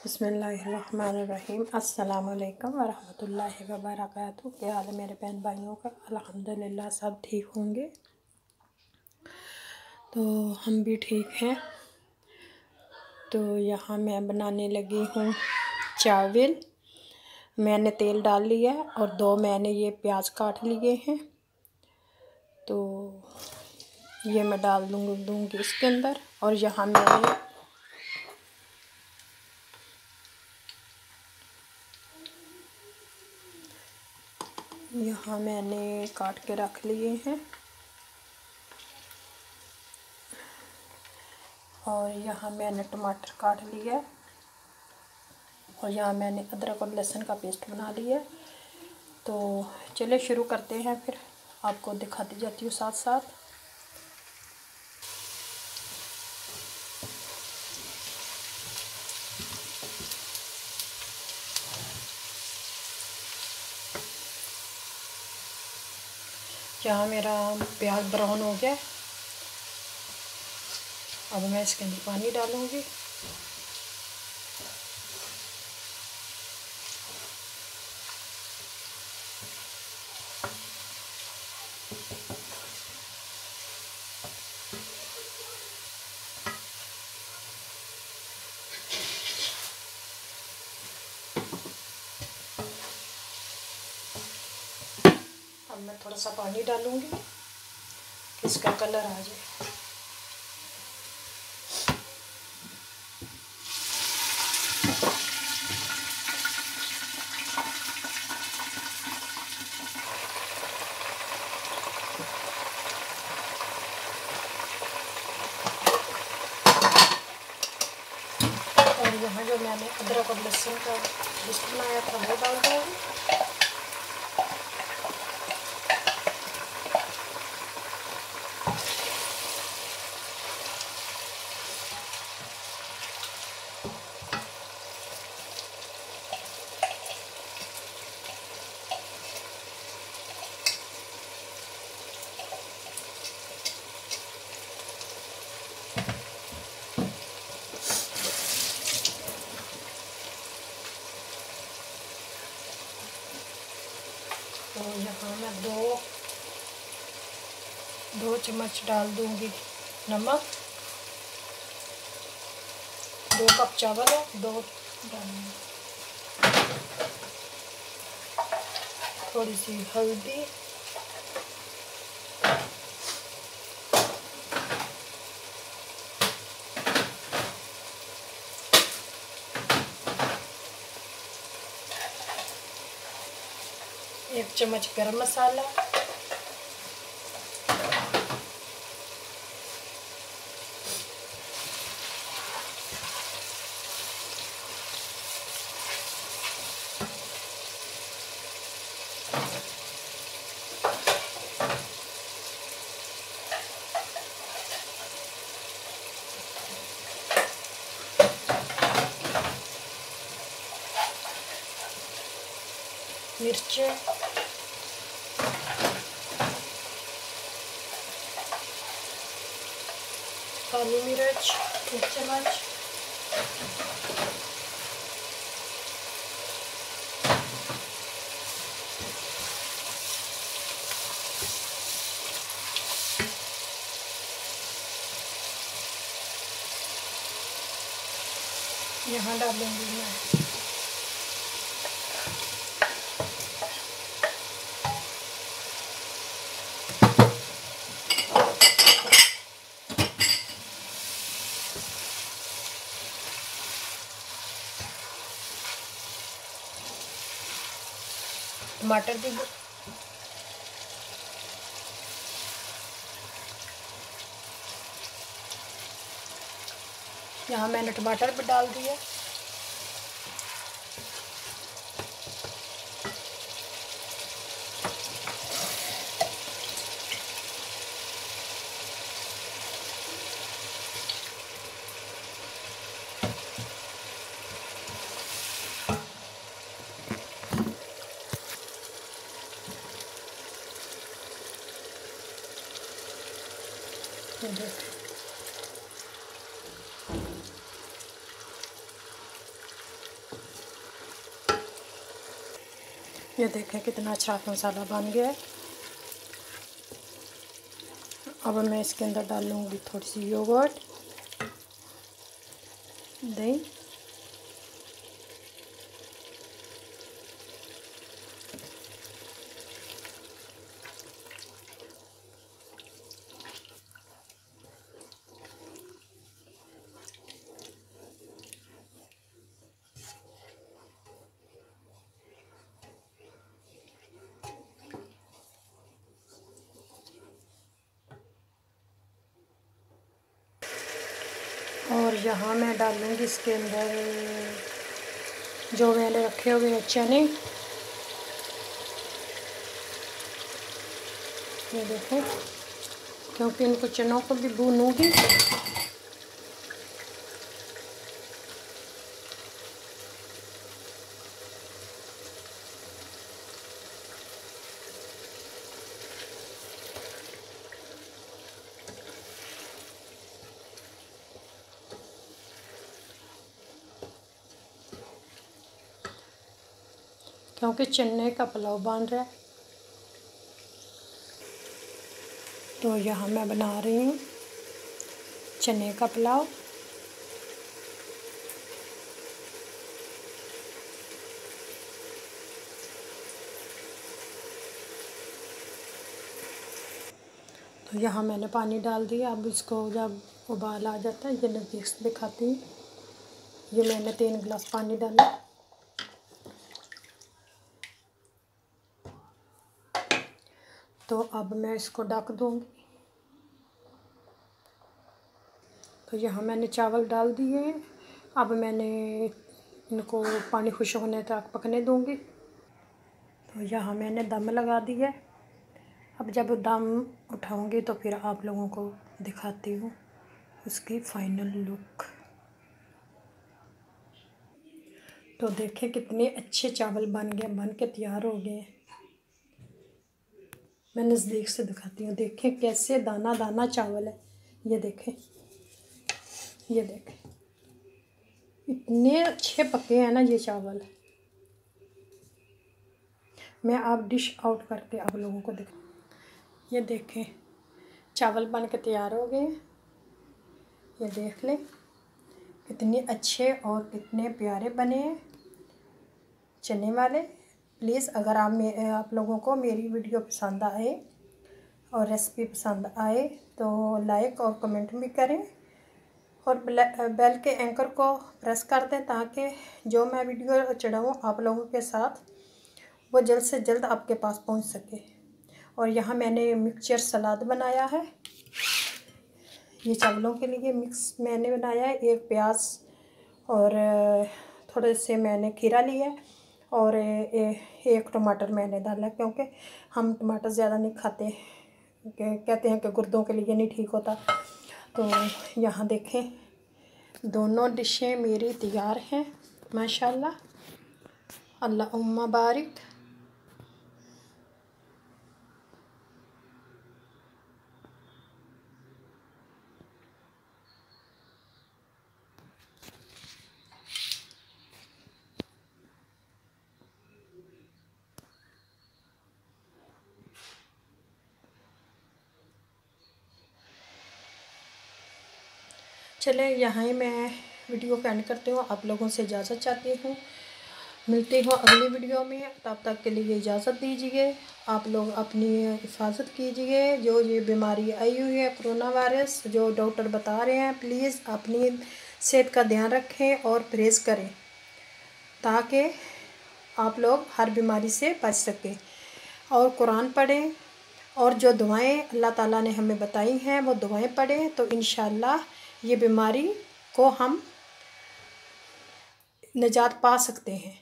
बिस्मिल्लाहिर्रहमानिर्रहीम। अस्सलामुअलैकुम वरहमतुल्लाहि वबरकातुहू। क्या हाल है मेरे बहन भाइयों का? अल्हम्दुलिल्लाह सब ठीक होंगे। तो हम भी ठीक हैं। तो यहाँ मैं बनाने लगी हूँ चावल। मैंने तेल डाल लिया है और 2 मैंने ये प्याज काट लिए हैं। तो ये मैं डाल दूँगी इसके अंदर। और यहाँ मैंने काट के रख लिए हैं। और यहाँ मैंने टमाटर काट लिया है। और यहाँ मैंने अदरक और लहसुन का पेस्ट बना लिया है। तो चलिए शुरू करते हैं, फिर आपको दिखाती जाती हूँ साथ साथ। यहाँ मेरा प्याज ब्राउन हो गया। अब मैं इसके अंदर पानी डालूँगी। अब मैं थोड़ा सा पानी डालूँगी, इसका कलर आ जाए। और यहाँ जो मैंने अदरक और लहसुन का पेस्ट बनाया था वो डाल दूँगी। तो यहाँ मैं दो चम्मच डाल दूँगी नमक। 2 कप चावल है, 2 डालूँगी। थोड़ी सी हल्दी, एक चम्मच गरम मसाला, मिर्चें, काली मिर्च 1 चम्मच, यहाँ डालूँगी मैं टमाटर भी। यहाँ मैंने टमाटर भी डाल दिया। ये देखें कितना अच्छा मसाला बन गया है। अब मैं इसके अंदर डालूँगी थोड़ी सी योगर्ट, दही, और यहाँ मैं डालूँगी इसके अंदर जो मैंने रखे हुए हैं चने। ये देखो, क्योंकि इनको चनों को भी भूनूंगी। क्योंकि चने का पुलाव बन रहा है। तो यहाँ मैं बना रही हूँ चने का पुलाव। तो यहाँ मैंने पानी डाल दिया। अब इसको जब उबाल आ जाता है, ये नज़दीक से दिखाती हूँ। ये मैंने 3 गिलास पानी डाला। तो अब मैं इसको ढक दूँगी। तो यहाँ मैंने चावल डाल दिए। अब मैंने इनको पानी खुश होने तक पकने दूँगी। तो यहाँ मैंने दम लगा दिया। अब जब दम उठाऊँगी तो फिर आप लोगों को दिखाती हूँ उसकी फाइनल लुक। तो देखें कितने अच्छे चावल बन के तैयार हो गए। मैं नज़दीक से दिखाती हूँ। देखें कैसे दाना दाना चावल है। ये देखें, ये देखें इतने अच्छे पके हैं ना ये चावल। मैं आप डिश आउट करके आप लोगों को दिखा। ये देखें चावल बन के तैयार हो गए। ये देख लें कितने अच्छे और कितने प्यारे बने हैं चने वाले। प्लीज़ अगर आप लोगों को मेरी वीडियो पसंद आए और रेसिपी पसंद आए तो लाइक और कमेंट भी करें और बेल के एंकर को प्रेस कर दें ताकि जो मैं वीडियो चढ़ाऊँ आप लोगों के साथ वो जल्द से जल्द आपके पास पहुंच सके। और यहाँ मैंने मिक्सचर सलाद बनाया है। ये चावलों के लिए मिक्स मैंने बनाया है। 1 प्याज और थोड़े से मैंने खीरा लिया और 1 टमाटर मैंने डाला, क्योंकि हम टमाटर ज़्यादा नहीं खाते, कहते हैं कि गुर्दों के लिए नहीं ठीक होता। तो यहाँ देखें दोनों डिशें मेरी तैयार हैं माशाल्लाह। अल्लाहुम्मा बारिक। चले यहाँ ही मैं वीडियो को एंड करती हूँ। आप लोगों से इजाज़त चाहती हूँ। मिलती हूँ अगली वीडियो में। तब तक के लिए इजाज़त दीजिए। आप लोग अपनी हिफाजत कीजिए। जो ये बीमारी आई हुई है कोरोना वायरस, जो डॉक्टर बता रहे हैं, प्लीज़ अपनी सेहत का ध्यान रखें और परहेज़ करें ताकि आप लोग हर बीमारी से बच सकें। और कुरान पढ़ें और जो दुआएं अल्लाह ताला ने हमें बताई हैं वो दुआएं पढ़ें, तो इंशाअल्लाह ये बीमारी को हम निजात पा सकते हैं।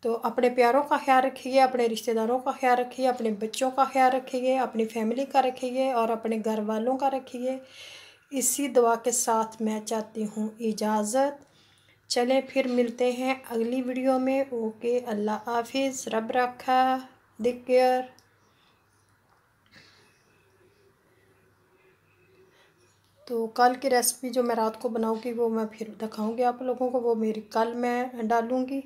तो अपने प्यारों का ख्याल रखिए, अपने रिश्तेदारों का ख्याल रखिए, अपने बच्चों का ख्याल रखिए, अपनी फैमिली का रखिए और अपने घर वालों का रखिए। इसी दुआ के साथ मैं चाहती हूँ इजाज़त। चलें फिर मिलते हैं अगली वीडियो में। ओके, अल्लाह हाफिज़, रब रखा, टेक केयर। तो कल की रेसिपी जो मैं रात को बनाऊँगी वो मैं फिर दिखाऊँगी आप लोगों को। वो मेरी कल मैं डालूँगी।